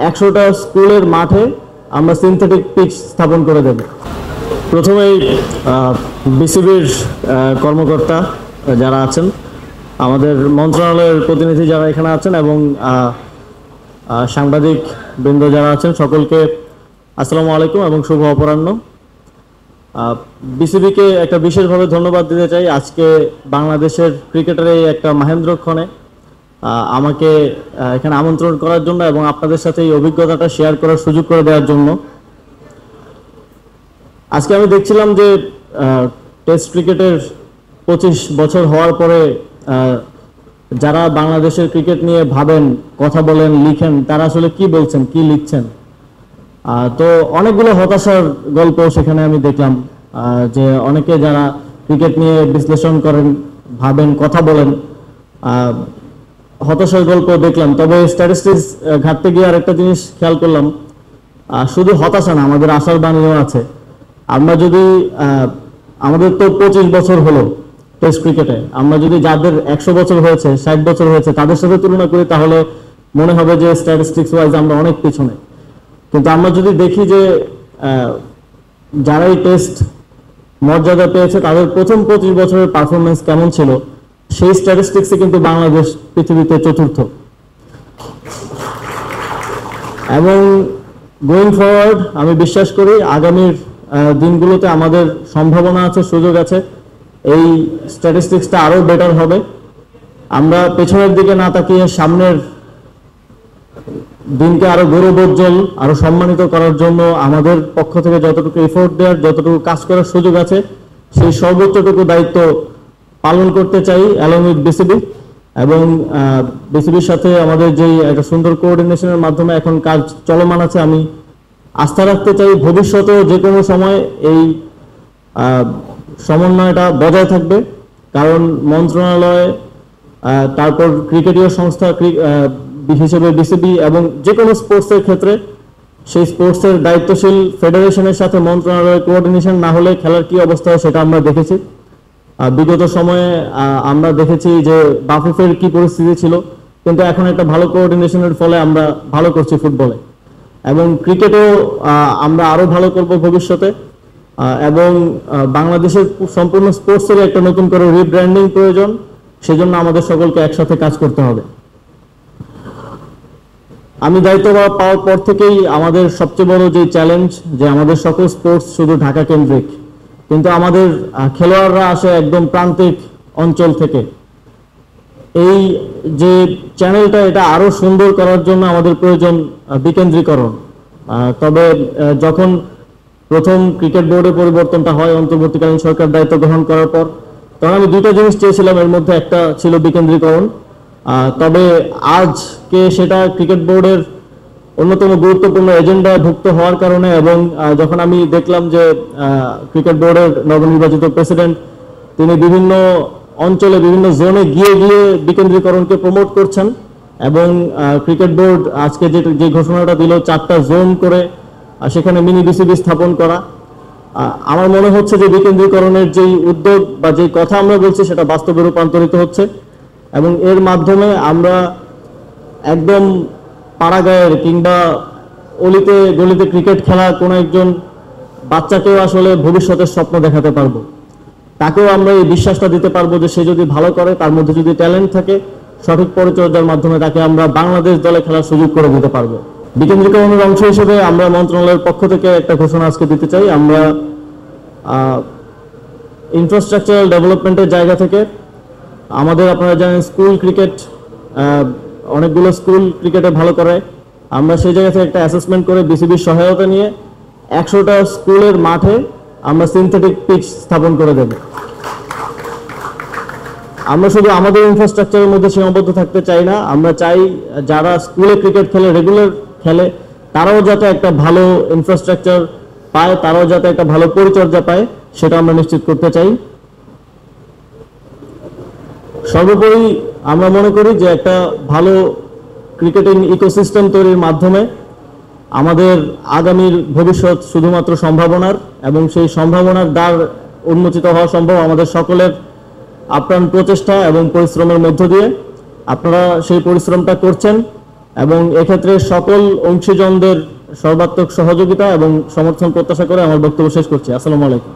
100টা স্কুলের মাঠে আমরা সিনথেটিক পিচ স্থাপন করে দেব। প্রথমেই বিসিবির কর্মকর্তা যারা আছেন, আমাদের মন্ত্রণালয়ের প্রতিনিধি যারা এখানে আছেন এবং সাংবাদিক বৃন্দ যারা আছেন, সকলকে আসসালামু আলাইকুম এবং শুভ অপরাহ্ন। বিসিবিকে একটা বিশেষভাবে ধন্যবাদ দিতে চাই আজকে বাংলাদেশের ক্রিকেটের এই একটা মাহেন্দ্রক্ষণে আমাকে এখানে আমন্ত্রণ করার জন্য এবং আপনাদের সাথে এই অভিজ্ঞতাটা শেয়ার করার সুযোগ করে দেওয়ার জন্য। আজকে আমি দেখছিলাম যে টেস্ট ক্রিকেটের 25 বছর হওয়ার পরে যারা বাংলাদেশের ক্রিকেট নিয়ে ভাবেন, কথা বলেন, লিখেন, তারা আসলে কি বলছেন, কি লিখছেন। তো অনেকগুলো হতাশার গল্প সেখানে আমি দেখলাম, যে অনেকে যারা ক্রিকেট নিয়ে বিশ্লেষণ করেন, ভাবেন, কথা বলেন, হতাশার গল্প দেখলাম। তবে স্ট্যাটিস্টিক্স ঘাটতে গিয়ে আরেকটা জিনিস খেয়াল করলাম, শুধু হতাশা না, আমাদের আশার বাণীও আছে। আমরা যদি আমাদের তো 25 বছর হলো টেস্ট ক্রিকেটে, আমরা যদি যাদের 100 বছর হয়েছে, 60 বছর হয়েছে তাদের সাথে তুলনা করি তাহলে মনে হবে যে স্ট্যাটিস্টিক্স ওয়াইজ আমরা অনেক পিছনে। কিন্তু আমরা যদি দেখি যে যারা এই টেস্ট মর্যাদা পেয়েছে তাদের প্রথম 25 বছরের পারফরমেন্স কেমন ছিল, সেই স্ট্যাটিস্টিক্সে কিন্তু বাংলাদেশ পৃথিবীতে চতুর্থ। এবং গোয়িং ফরওয়ার্ড আমি বিশ্বাস করি আগামীর দিনগুলোতে আমাদের সম্ভাবনা আছে, সুযোগ আছে, এই স্ট্যাটিস্টিক্সটা আরো বেটার হবে। আমরা পেছনের দিকে না তাকিয়ে সামনের দিনকে আরো গৌরবোজ্জ্বল, আরো সম্মানিত করার জন্য আমাদের পক্ষ থেকে যতটুকু এফোর্ট দেওয়ার, যতটুকু কাজ করার সুযোগ আছে, সেই সর্বোচ্চটুকু দায়িত্ব পালন করতে চাই অ্যালং উইথ বিসিবি। এবং বিসিবির সাথে আমাদের যেই একটা সুন্দর কোঅর্ডিনেশনের মাধ্যমে এখন কাজ চলমান আছে, আমি আস্থা রাখতে চাই ভবিষ্যতেও যে কোনো সময় এই সমন্বয়টা বজায় থাকবে। কারণ মন্ত্রণালয়, তারপর ক্রিকেটীয় সংস্থা হিসেবে বিসিবি এবং যে কোনো স্পোর্টসের ক্ষেত্রে সেই স্পোর্টসের দায়িত্বশীল ফেডারেশনের সাথে মন্ত্রণালয়ের কোঅর্ডিনেশন না হলে খেলার কি অবস্থা হয় সেটা আমরা দেখেছি। বিগত সময়ে আমরা দেখেছি যে বাফুফের কি পরিস্থিতি ছিল, কিন্তু এখন একটা ভালো কোঅর্ডিনেশনের ফলে আমরা ভালো করছি ফুটবলে, এবং ক্রিকেটেও আমরা আরো ভালো করব ভবিষ্যতে। এবং বাংলাদেশের সম্পূর্ণ স্পোর্টসের একটা নতুন করে রিব্র্যান্ডিং প্রয়োজন, সেজন্য আমাদের সকলকে একসাথে কাজ করতে হবে। আমি দায়িত্ব পাওয়ার পর থেকেই আমাদের সবচেয়ে বড় যে চ্যালেঞ্জ, যে আমাদের সকল স্পোর্টস শুধু ঢাকা কেন্দ্রিক, কিন্তু আমাদের খেলোয়াড়রা আসে একদম প্রান্তিক অঞ্চল থেকে। এই যে চ্যানেলটা, এটা আরো সুন্দর করার জন্য আমাদের প্রয়োজন বিকেন্দ্রীকরণ। তবে যখন প্রথম ক্রিকেট বোর্ডে পরিবর্তনটা হয় অন্তর্বর্তীকালীন সরকার দায়িত্ব গ্রহণ করার পর, তখন আমি দুইটা জিনিস চেয়েছিলাম, এর মধ্যে একটা ছিল বিকেন্দ্রীকরণ। তবে আজকে সেটা ক্রিকেট বোর্ডের অন্যতম গুরুত্বপূর্ণ এজেন্ডায় ভুক্ত হওয়ার কারণে, এবং যখন আমি দেখলাম যে ক্রিকেট বোর্ডের নবনির্বাচিত প্রেসিডেন্ট তিনি বিভিন্ন অঞ্চলে, বিভিন্ন জোনে গিয়ে গিয়ে বিকেন্দ্রীকরণকে প্রমোট করছেন, এবং ক্রিকেট বোর্ড আজকে যে ঘোষণাটা দিল 4টা জোন করে সেখানে মিনি বিসিবি স্থাপন করা, আমার মনে হচ্ছে যে বিকেন্দ্রীকরণের যেই উদ্যোগ বা যেই কথা আমরা বলছি সেটা বাস্তবে রূপান্তরিত হচ্ছে। এবং এর মাধ্যমে আমরা একদম পাড়াগাঁয়ের কিংবা অলিতে গলিতে ক্রিকেট খেলা কোনো একজন বাচ্চাকেও আসলে ভবিষ্যতের স্বপ্ন দেখাতে পারবো। তাকেও আমরা এই বিশ্বাসটা দিতে পারবো যে সে যদি ভালো করে, তার মধ্যে যদি ট্যালেন্ট থাকে, সঠিক পরিচর্যার মাধ্যমে তাকে আমরা বাংলাদেশ দলে খেলার সুযোগ করে দিতে পারবো। বিকেন্দ্রীকরণের অংশ হিসেবে আমরা মন্ত্রণালয়ের পক্ষ থেকে একটা ঘোষণা আজকে দিতে চাই। আমরা ইনফ্রাস্ট্রাকচারাল ডেভেলপমেন্টের জায়গা থেকে আমাদের, আপনারা জানেন স্কুল ক্রিকেট, অনেকগুলো স্কুল ক্রিকেটে ভালো করে, আমরা সেই জায়গা থেকে একটা অ্যাসেসমেন্ট করে বিসিবির সহায়তা নিয়ে 100টা স্কুলের মাঠে আমরা সিনথেটিক পিচ স্থাপন করে দেব। আমরা শুধু আমাদের ইনফ্রাস্ট্রাকচারের মধ্যে সীমাবদ্ধ থাকতে চাই না, আমরা চাই যারা স্কুলে ক্রিকেট খেলে, রেগুলার খেলে, তারাও যাতে একটা ভালো ইনফ্রাস্ট্রাকচার পায়, তারাও যাতে একটা ভালো পরিচর্যা পায়, সেটা আমরা নিশ্চিত করতে চাই। সর্বোপরি আমরা মনে করি যে একটা ভালো ক্রিকেটিং ইকোসিস্টেম তৈরির মাধ্যমে আমাদের আগামীর ভবিষ্যৎ শুধুমাত্র সম্ভাবনার, এবং সেই সম্ভাবনার দ্বার উন্মোচিত হওয়া সম্ভব আমাদের সকলের আপ্রাণ প্রচেষ্টা এবং পরিশ্রমের মধ্য দিয়ে। আপনারা সেই পরিশ্রমটা করছেন এবং এক্ষেত্রে সকল অংশীজনদের সর্বাত্মক সহযোগিতা এবং সমর্থন প্রত্যাশা করে আমার বক্তব্য শেষ করছি। আসসালামু আলাইকুম।